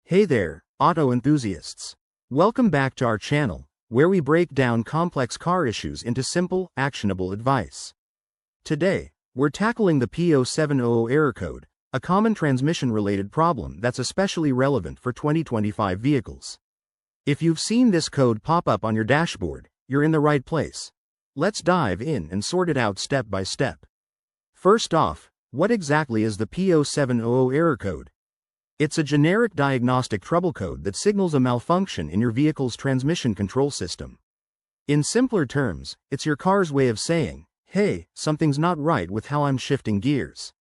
Hey there, auto enthusiasts. Welcome back to our channel, where we break down complex car issues into simple, actionable advice. Today, we're tackling the P0700 error code, a common transmission-related problem that's especially relevant for 2025 vehicles. If you've seen this code pop up on your dashboard, you're in the right place. Let's dive in and sort it out step by step. First off, what exactly is the P0700 error code? It's a generic diagnostic trouble code that signals a malfunction in your vehicle's transmission control system. In simpler terms, it's your car's way of saying, hey, something's not right with how I'm shifting gears.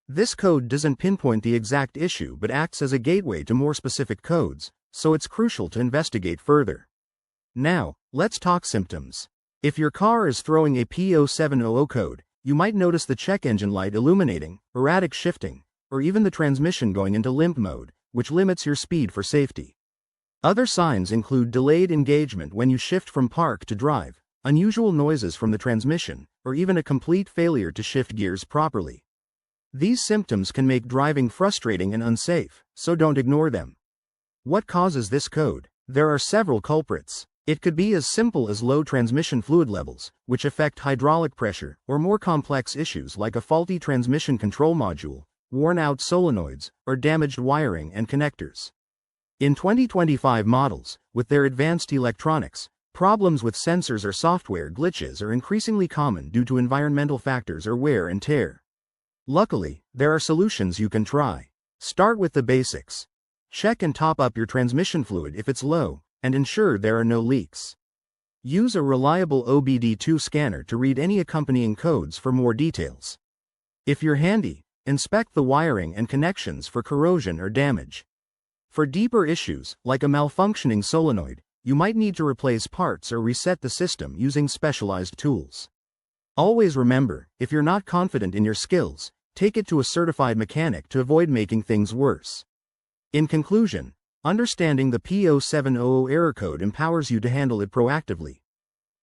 This code doesn't pinpoint the exact issue but acts as a gateway to more specific codes, so it's crucial to investigate further. Now, let's talk symptoms. If your car is throwing a P0700 code, you might notice the check engine light illuminating, erratic shifting, or even the transmission going into limp mode, which limits your speed for safety. Other signs include delayed engagement when you shift from park to drive, unusual noises from the transmission, or even a complete failure to shift gears properly. These symptoms can make driving frustrating and unsafe, so don't ignore them. What causes this code? There are several culprits. It could be as simple as low transmission fluid levels, which affect hydraulic pressure, or more complex issues like a faulty transmission control module, worn-out solenoids, or damaged wiring and connectors. In 2025 models, with their advanced electronics, problems with sensors or software glitches are increasingly common due to environmental factors or wear and tear. Luckily, there are solutions you can try. Start with the basics. Check and top up your transmission fluid if it's low, and ensure there are no leaks. Use a reliable OBD2 scanner to read any accompanying codes for more details. If you're handy, inspect the wiring and connections for corrosion or damage. For deeper issues, like a malfunctioning solenoid, you might need to replace parts or reset the system using specialized tools. Always remember, if you're not confident in your skills, take it to a certified mechanic to avoid making things worse. In conclusion, understanding the P0700 error code empowers you to handle it proactively.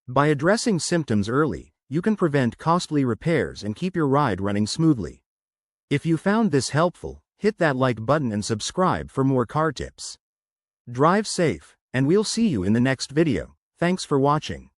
By addressing symptoms early, you can prevent costly repairs and keep your ride running smoothly. If you found this helpful, hit that like button and subscribe for more car tips. Drive safe, and we'll see you in the next video. Thanks for watching.